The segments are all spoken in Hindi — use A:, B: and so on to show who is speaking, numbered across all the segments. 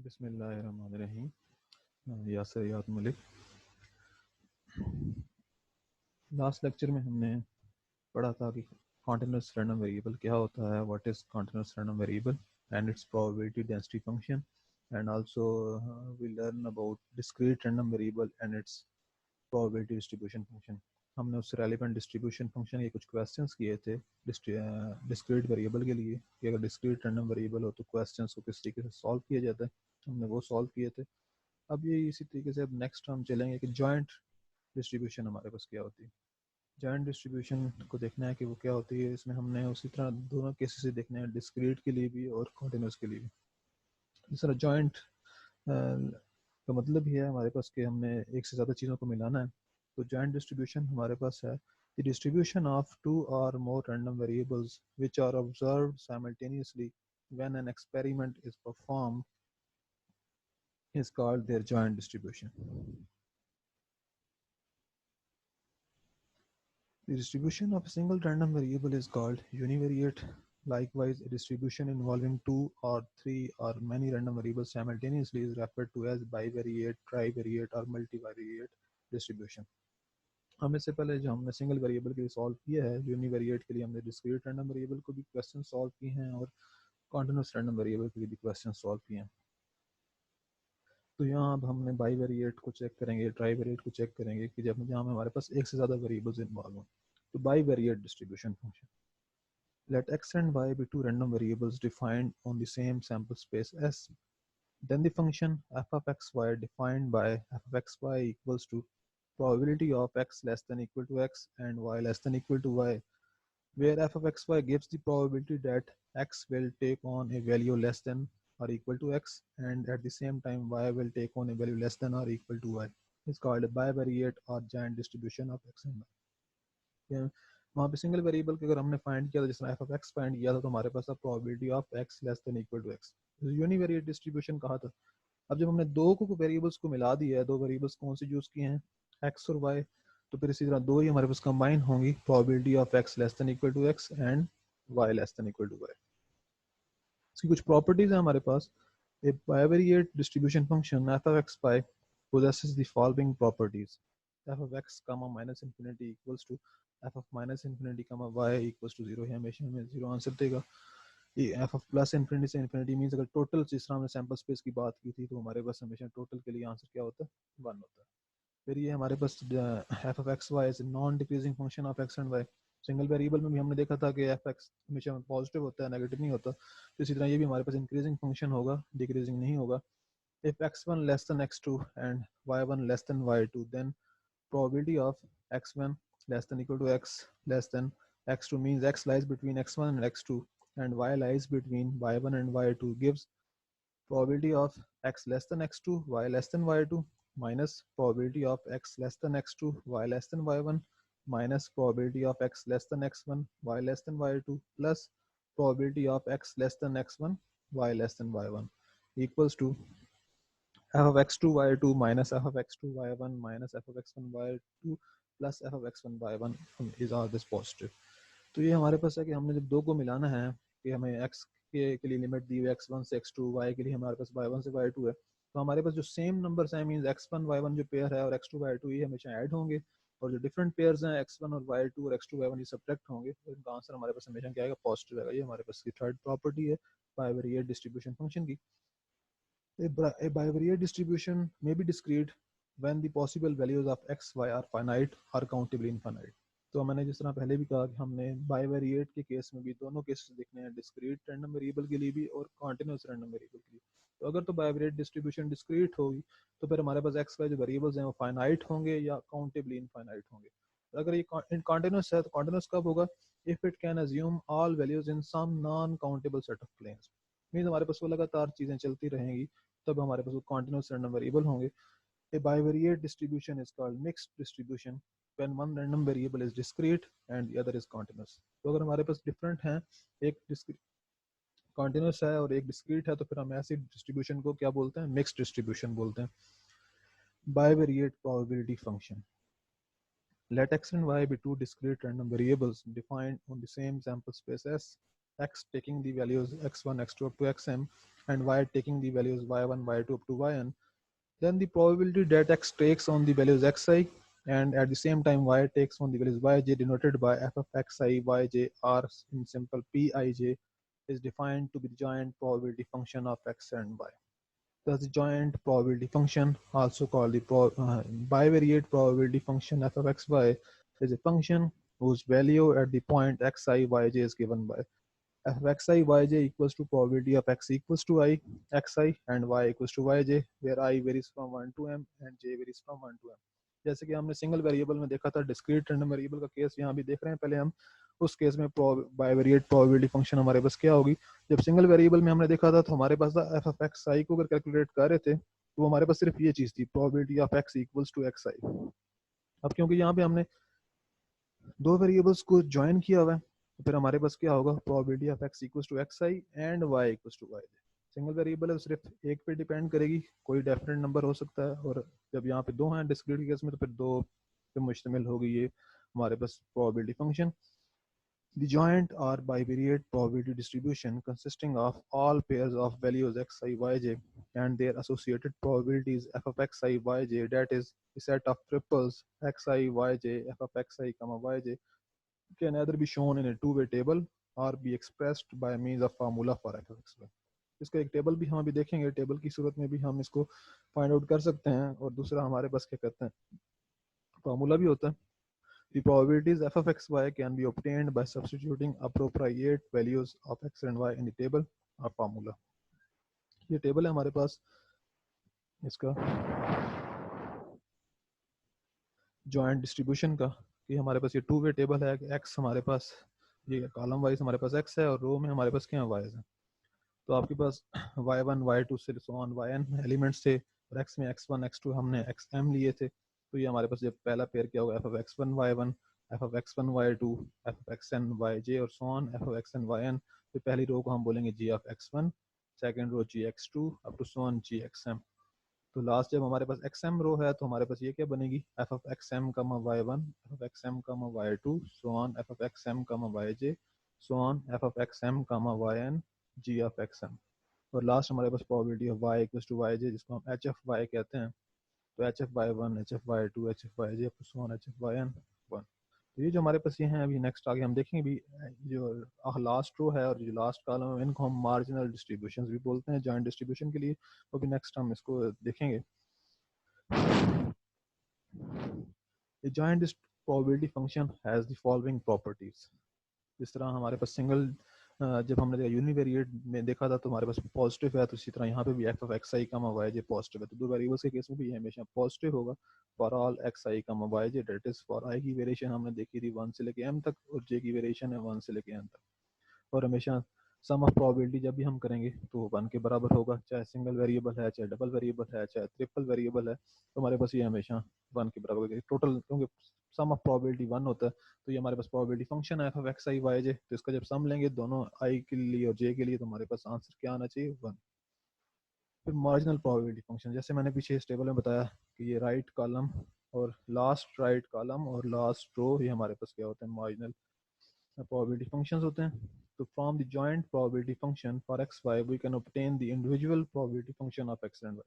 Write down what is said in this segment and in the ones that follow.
A: बिस्मिल्लाहिर्रहमानिर्रहीम। यासर याद मलिक। लास्ट लेक्चर में हमने पढ़ा था कि कॉन्टिन्यूस रैंडम वेरिएबल क्या होता है, what is continuous random variable and its probability density function, and also we learn about discrete random variable and its probability distribution function. हमने उससे रेलिवेंट डिस्ट्रीब्यूशन फंक्शन के कुछ क्वेश्चंस किए थे डिस्क्रीट वेरिएबल के लिए कि अगर डिस्क्रीट रैंडम वेरिएबल हो तो क्वेश्चंस को किस तरीके से सॉल्व किया जाता है, हमने वो सॉल्व किए थे। अब ये इसी तरीके से अब नेक्स्ट हम चलेंगे कि जॉइंट डिस्ट्रीब्यूशन हमारे पास क्या होती है। जॉइंट डिस्ट्रीब्यूशन को देखना है कि वो क्या होती है। इसमें हमने उसी तरह दोनों केसेस देखने हैं, डिस्क्रीट के लिए भी और कॉन्टिन्यूस के लिए भी। इस तरह जॉइंट का मतलब ये है हमारे पास कि हमने एक से ज़्यादा चीज़ों को मिलाना है। तो जॉइंट डिस्ट्रीब्यूशन हमारे पास है the distribution of two or more random variables which are observed simultaneously when an experiment is performed is called their joint distribution. The distribution of a single random variable is called univariate. Likewise, a distribution involving two or three or many random variables simultaneously is referred to as bivariate, trivariate or multivariate distribution. हम इससे पहले जो हमने सिंगल वेरिएबल के लिए सॉल्व किया है, यूनिवेरिएट के लिए हमने डिस्क्रीट रैंडम वेरिएबल को भी क्वेश्चन सॉल्व किए हैं और कॉन्टिन्यूस रैंडम वेरिएबल के लिए भी क्वेश्चन सॉल्व किए हैं। तो यहाँ अब हमने बाईवेरिएट को चेक करेंगे, ट्राईवेरिएट को चेक करेंगे कि जब जहाँ हमारे पास एक से ज़्यादा वेरिएबल्स इन्वॉल्व हों। तो bivariate distribution function, let x and y be two random variables defined on the same sample space S. Then the function f of xy defined by f of xy equals to probability of x less than equal to x and y less than equal to y, where f of xy gives the probability that x will take on a value less than or equal to x and at the same time y will take on a value less than or equal to y, is called a bivariate or giant distribution of x and y. वहाँ पे सिंगल वेरिएबल के अगर हमने फाइंड किया था, जिस तरह एफ ऑफ एक्स फाइंड किया था, तो हमारे पास अब probability of x less than equal to X, univariate distribution कहा था। अब जब हमने दो को वेरिएबल्स को मिला दिया है, दो वेरिएबल्स कौन से यूज किए हैं, एक्स और वाई, तो फिर इसी तरह दो ही हमारे पास कंबाइन होंगी, probability of x less than equal to x and y less than equal to y. इसकी कुछ प्रॉपर्टीज है हमारे पास। A bivariate distribution function f of x by possesses the following properties: f of x comma minus infinity equals to f of minus infinity comma y equals to 0 है, हमेशा हमें 0 आंसर देगा। ये f of प्लस इन्फिनिटी से इन्फिनिटी मीन्स अगर टोटल, जिस तरह हमने सैम्पल स्पेस की बात की थी, तो हमारे पास हमेशा टोटल के लिए आंसर क्या होता है, 1 होता है। फिर ये हमारे पास f of x y is non decreasing function of x and y। Single variable में भी हमने देखा था कि एफ एक्स हमेशा पॉजिटिव होता है, नेगेटिव नहीं होता। तो इसी तरह ये भी हमारे पास इंक्रीजिंग फंक्शन होगा, डिक्रीजिंग नहीं होगा। If x1 less than x2 and y1 less than y2, then probability of x1 less than equal to x less than x2 means x lies between x1 and x2 and y lies between y1 and y2 gives probability of x less than x2 y less than y2 minus probability of x less than x2 y less than y1 minus probability of x less than x1 y less than y2 plus probability of x less than x1 y less than y1 equals to f of x2 y2 minus f of x2 y1 minus f of x1 y2 plus f of x1 y1 is all this positive। तो ये हमारे पास है कि हमने जब दो को मिलाना है कि हमें x के लिए लिमिट दी हुई x1 से x2, y के लिए हमारे पास y1 से y2 है, तो हमारे पास जो सेम नंबर्स हैं मींस x1 y1 जो पेयर है और x2 y2 ये हमेशा ऐड होंगे, और जो डिफरेंट पेयर्स हैं x1 और y2 और x2 y1 ये सब्ट्रैक्ट होंगे, तो इनका आंसर हमारे पास हमेशा क्या आएगा, पॉजिटिव आएगा। ये हमारे पास की थर्ड प्रॉपर्टी है बाइवेरिएट डिस्ट्रीब्यूशन फंक्शन की। A bivariate distribution may be discrete when the possible values of x, y are finite or countably infinite। तो मैंने जिस तरह पहले भी कहा कि हमने बाइवेरिएट के केस में भी दोनों केसेस देखने हैं, डिस्क्रीट रैंडम वेरिएबल के लिए भी और कॉन्टिन्यूस रैंडम वेरिएबल के लिए। तो अगर तो बाइवेरिएट डिस्ट्रीब्यूशन डिस्क्रीट होगी तो फिर हमारे पास एक्स वाई जो वेरिएबल्स हैं वो फाइनाइट होंगे या काउंटेबली इनफाइनाइट होंगे। अगर ये कॉन्टिन्यूस है तो कॉन्टिन्यूस कब होगा, if it can assume all values in some non countable set of planes, means हमारे पास वो लगातार चीजें चलती रहेंगी, तब हमारे पास वो कॉन्टिन्यूस रैंडम वेरिएबल होंगे। A bivariate distribution is called mixed distribution when one random variable is discrete and the other is continuous। तो अगर हमारे पास डिफरेंट हैं, एक कॉन्टिन्यूस है और एक डिस्क्रीट है, तो फिर हम ऐसी डिस्ट्रीब्यूशन को क्या बोलते हैं, मिक्स्ड डिस्ट्रीब्यूशन बोलते हैं। Bivariate probability function, let x and y be two discrete random variables defined on the same sample space S. x taking the values x1 x2 up to xm and y taking the values y1 y2 up to yn, then the probability that x takes on the values xi and at the same time y takes on the values yj denoted by f of xi yj or in simple pij is defined to be the joint probability function of x and y. Thus, the joint probability function, also called the bivariate probability function f of xy, is a function whose value at the point xi yj is given by f of xi yj equals to probability of x equals to I xi and y equals to yj, where I varies from 1 to m and j varies from 1 to m. जैसे कि हमने सिंगल वेरिएबल में देखा था, डिस्क्रीट रैंडम वेरिएबल का केस यहाँ भी देख रहे हैं। पहले हम उस केस में बाइवेरिएट प्रोबेबिलिटी फंक्शन हमारे पास क्या होगी। जब सिंगल वेरिएबल में हमने देखा था तो हमारे पास एफ ऑफ एक्स आई को अगर कैलकुलेट कर रहे थे तो हमारे पास सिर्फ ये चीज़ थी, probability of x equals to x i. अब क्योंकि यहाँ पे हमने दो वेरिएबल्स को ज्वाइन किया हुआ है तो फिर हमारे पास क्या होगा, probability of x equals to x I and Y equals to Y. Single variable है, सिर्फ एक पे डिपेंड करेगी, कोई डेफिनेट नंबर हो सकता है। और जब यहाँ पे दो हैं डिस्क्रीट केस में तो फिर दो पे मुश्तमिल होगी ये हमारे पास probability function. The joint or bivariate probability distribution consisting of all pairs of values xi yj and their associated probabilities f of xi yj, that is a set of triples xi yj f of xi comma yj, can either be shown in a two-way table or be expressed by means of formula for f of xy. इसका एक टेबल भी हम अभी देखेंगे, टेबल की सूरत में भी हम इसको फाइंड आउट कर सकते हैं। और दूसरा हमारे पास क्या कहते हैं, फार्मूला भी होता है। The probabilities f of x y can be obtained by substituting appropriate values of x and y in the table or formula. ये टेबल है हमारे पास इसका जॉइंट डिस्ट्रीब्यूशन का, कि हमारे पास ये टू वे टेबल है कि x हमारे पास ये कॉलम वाइज हमारे पास x है और रो में हमारे पास क्या है y है। तो आपके पास y1 y2 से सो ऑन yn एलिमेंट्स थे और x में x1 x2 हमने xm लिए थे। तो ये हमारे पास जब पहला पेयर क्या होगा, f of x1 y1 f of x1 y2 f of xn yj और so on f of xn yn। तो पहली रो को हम बोलेंगे g of x1, second row g x2 up to so on g xm। तो लास्ट जब हमारे पास xm रो है तो हमारे पास ये क्या बनेगी, f of xm y1 f of xm y2 so on f of xm yj so on f of xm yn g of xm। और लास्ट हमारे पास probability of y equals to yj जिसको हम h of y कहते हैं। तो h F Y one h F Y two h F Y j plus one h F y n one. तो ये जो हमारे पास ये हैं, अभी नेक्स्ट आगे हम देखेंगे भी जो लास्ट रो है और जो लास्ट कॉलम है इनको हम मार्जिनल डिस्ट्रीब्यूशंस भी बोलते हैं जॉइंट डिस्ट्रीब्यूशन के लिए। तो अभी नेक्स्ट हम इसको देखेंगे। A joint probability function has the following properties। जिस तरह हमारे पास सिंगल जब हमने देखा यूनिवेरिएट में देखा था तो हमारे पास पॉजिटिव है, तो इसी तरह यहाँ पे भी F of x I comma Y J positive है। तो दो वेरिएबल्स के केस में भी ये हमेशा पॉजिटिव होगा for all X I comma Y J, that is for I की वेरिएशन हमने देखी थी 1 से लेके m तक और j की वेरिएशन है 1 से लेके n तक। और हमेशा सम ऑफ प्रोबेबिलिटी जब भी हम करेंगे तो 1 के बराबर होगा, चाहे सिंगल वेरिएबल है, चाहे डबल वेरिएबल है, चाहे ट्रिपल वेरिएबल है, तो हमारे पास ये हमेशा 1 के बराबर होगा टोटल, क्योंकि सम ऑफ प्रोबेबिलिटी 1 होता है। तो ये हमारे पास प्रोबेबिलिटी फंक्शन है f of x i y j. तो इसका जब सम लेंगे दोनों आई के लिए और जे के लिए तो हमारे पास आंसर क्या आना चाहिए, 1। फिर मार्जिनल प्रोबेबिलिटी फंक्शन, जैसे मैंने पीछे इस टेबल में बताया कि ये राइट कॉलम और लास्ट राइट कॉलम और लास्ट रो ये हमारे पास क्या होते हैं, मार्जिनल probability functions होते हैं। तो from the joint probability function for x y we can obtain the individual probability function of x and y।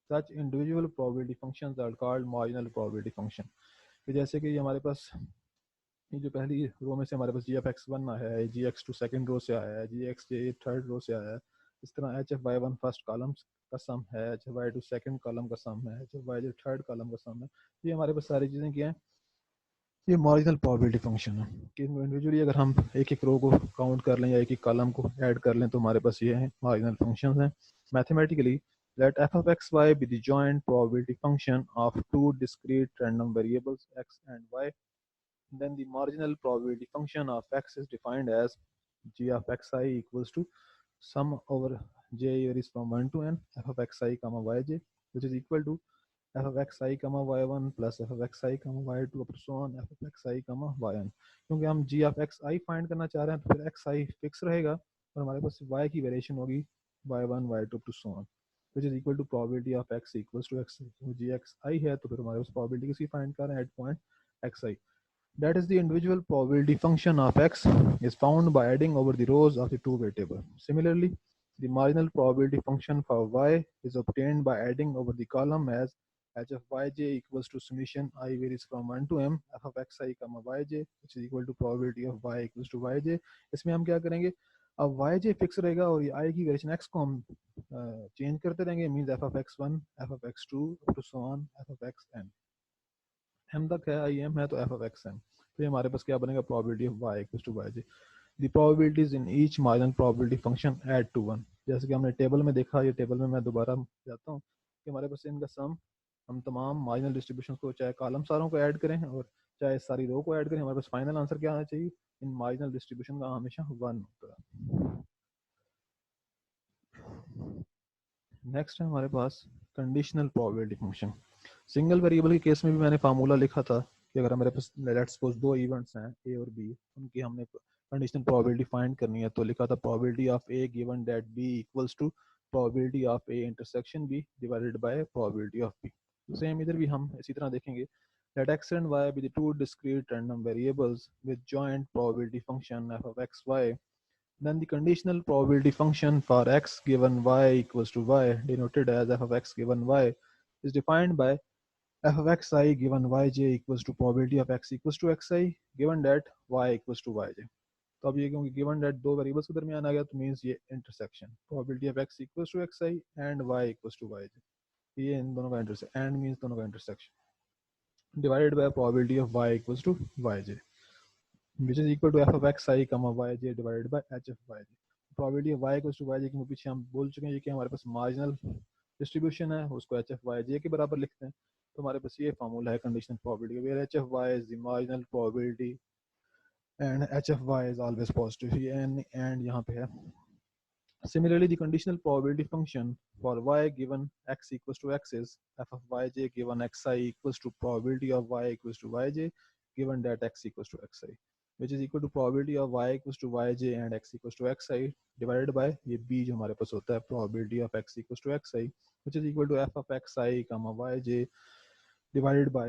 A: such individual probability functions are called marginal probability function। तो जैसे कि ये हमारे पास ये जो पहली रो में से हमारे पास जी एफ एक्स वन आया है, जी एक्स टू सेकेंड रो से आया है, जी एक्स जे थर्ड रो से आया है। इस तरह H F Y one first column का सम है, H F Y two second column का सम है, H F Y J third column का सम है। ये हमारे पास सारी चीज़ें क्या हैं, ये मार्जिनल प्रोबेबिलिटी फंक्शन है कि इंडिविजुअली अगर हम एक एक रो को काउंट कर लें या एक एक कॉलम को ऐड कर लें तो हमारे पास ये है मार्जिनल फंक्शंस हैं। Mathematically let f of x y be the joint probability function of two discrete random variables x and y, then the marginal probability function of x is defined as g of xi equals to sum over j varies from 1 to n f of xi comma yj, which is equal to f of xi comma y1 plus f of xi comma y2 up to so on f of xi comma yn। क्योंकि हम g of xi फाइंड करना चाह रहे हैं तो फिर xi फिक्स रहेगा और हमारे पास y की वेरिएशन होगी y1 y2 up to so on, which is equal to probability of x equals to xi। तो g xi है तो फिर हमारे पास probability किसी फाइंड कर रहे हैं at point xi। That is, the individual probability function of x is found by adding over the rows of the two-way table. Similarly, the marginal probability function for y is obtained by adding over the column as h of yj equals to summation I varies from 1 to m f of xi comma yj, which is equal to probability of y equals to yj. इसमें हम क्या करेंगे, अब yj फिक्स रहेगा और ये i की वेरिएशन x को हम चेंज करते रहेंगे, means f of x1 f of x2 up to so on f of xn, m तक है, i m है तो f of xn, तो ये हमारे पास क्या बनेगा, probability of y equals to yj. The probabilities in each marginal probability function add to 1. जैसे कि हमने टेबल में देखा, ये टेबल में मैं दोबारा जाता हूँ कि हमारे पास इनका सम, हम तमाम मार्जिनल डिस्ट्रीब्यूशन को चाहे कॉलम सारों को ऐड करें और चाहे सारी रो को ऐड करें, हमारे पास फाइनल आंसर क्या आना चाहिए, इन मार्जिनल डिस्ट्रीब्यूशन का हमेशा 1 होता है. नेक्स्ट है हमारे पास conditional probability function. Single variable के केस में भी मैंने फार्मूला लिखा था कि अगर हमारे पास लेट्स सपोज दो इवेंट्स हैं ए और बी, उनकी हमने कंडीशनल प्रोबेबिलिटी फाइंड करनी है, तो लिखा था probability of A given that B equals to probability of A intersection B divided by probability of B. Same इधर भी हम इसी तरह देखेंगे that x and y be the two discrete random variables with joint probability function f of x y. Then the conditional probability function for x given y equals to y, denoted as f of x given y, is defined by f of xi given yj equals to probability of x equals to xi given that y equals to yj. तो अब ये क्योंकि गिवन डेट दो वेरिएबल्स के दरमियान आ गया, तो मींस ये intersection probability of x equals to xi and y equals to yj, ये इन दोनों का इंटरसेक्शन, एंड मींस दोनों का intersection, divided by probability of y equals to yj, which is equal to f of xi comma yj divided by h of yj. Probability of y equals to yj के पीछे हम बोल चुके हैं ये कि हमारे पास मार्जिनल डिस्ट्रीब्यूशन है, उसको h of yj के बराबर लिखते हैं, तो हमारे पास ये फार्मूला है conditional probability, where h of y is the marginal probability and h of y is always positive, ये and यहाँ पे है. Similarly, the conditional probability function for y given x equals to x is f of yj given xi equals to probability of y equals to yj given that x equals to xi, which is equal to probability of y equals to yj and x equals to xi divided by ये b जो हमारे पास होता है probability of x equals to xi, which is equal to f of xi comma yj divided by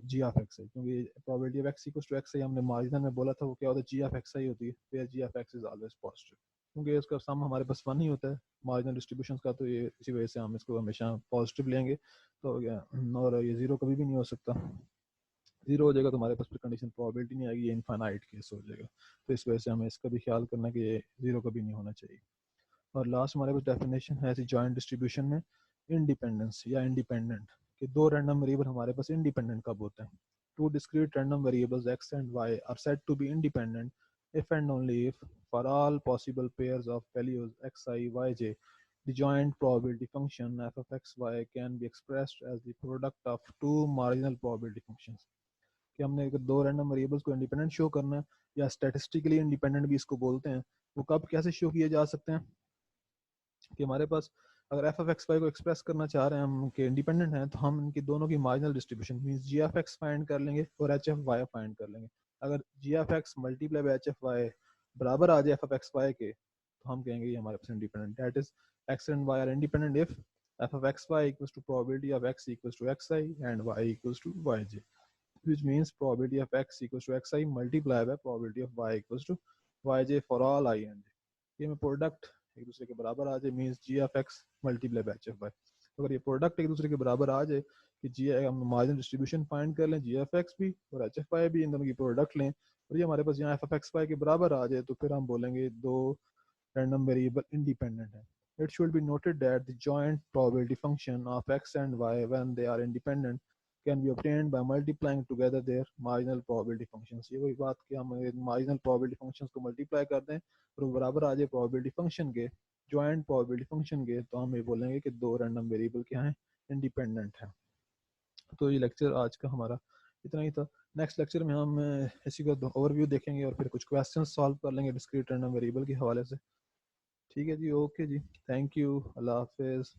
A: g of xi, क्योंकि probability of x equals to xi हमने मार्जिनल में बोला था वो क्या होता है, g of xi होती है, where g of x is always positive, क्योंकि इसका सम हमारे पास 1 ही होता है मार्जिनल डिस्ट्रीब्यूशन का, तो ये इसी वजह से हम इसको हमेशा पॉजिटिव लेंगे, तो और ये जीरो कभी भी नहीं हो सकता, जीरो हो जाएगा तो हमारे पास फिर कंडीशन प्रोबेबिलिटी नहीं आएगी, ये इनफाइनाइट केस हो जाएगा, तो इस वजह से हमें इसका भी ख्याल करना है कि ये जीरो कभी नहीं होना चाहिए. और लास्ट हमारे पास डेफिनेशन है ऐसी जॉइंट डिस्ट्रीब्यूशन में इंडिपेंडेंस या इंडिपेंडेंट, कि दो रैंडम वेरिएबल हमारे पास इंडिपेंडेंट कब होते हैं. Two discrete random variables x and y are said to be independent if and only if for all possible pairs of values xi yj the joint probability function f of xy can be expressed as the product of two marginal probability functions. कि हमने अगर दो रैंडम वेरिएबल्स को इंडिपेंडेंट शो करना है या स्टैटिस्टिकली इंडिपेंडेंट भी इसको बोलते हैं, वो कब कैसे शो किए जा सकते हैं कि हमारे पास अगर एफ ऑफ एक्स वाई को एक्सप्रेस करना चाह रहे हैं हम कि इंडिपेंडेंट हैं, तो हम इनकी दोनों की मार्जिनल डिस्ट्रीब्यूशन मींस जी एफ एक्स फाइंड कर लेंगे और एच एफ वाई फाइंड कर लेंगे. अगर g f x multiply by h F y बराबर आ जाए एफ ऑफ एक्स वाई के, तो हम कहेंगे ये हमारे पास independent, that is x and y are independent if f of x y equals to probability of x equals to x I and Y equals to y j, which means probability of x equals to xi multiplied by probability of y equals to yj for all I and j. ये में प्रोडक्ट एक दूसरे के बराबर आ जाए means G of X multiply by H F Y, तो अगर ये प्रोडक्ट एक दूसरे के बराबर आ जाए कि जी हम मार्जिनल डिस्ट्रीब्यूशन फाइंड कर लें जी एफ एक्स भी और एच एफ वाई भी, इन दोनों की प्रोडक्ट लें और ये हमारे पास यहाँ एफ एफ एक्स वाई के बराबर आ जाए, तो फिर हम बोलेंगे दो random variable independent है. It should be noted that the joint probability function of x and y when they are independent can be obtained by multiplying together their marginal probability functions. ये वही बात कि हम marginal probability functions को multiply कर दें और वो बराबर आ जाए probability function के, joint probability function के, तो हम ये बोलेंगे कि दो random variable क्या हैं, independent हैं. तो ये लेक्चर आज का हमारा इतना ही था. नेक्स्ट लेक्चर में हम इसी का ओवरव्यू देखेंगे और फिर कुछ क्वेश्चन सॉल्व कर लेंगे डिस्क्रीट रैंडम वेरिएबल के हवाले से. ठीक है जी, ओके जी, थैंक यू, अल्लाह हाफिज़.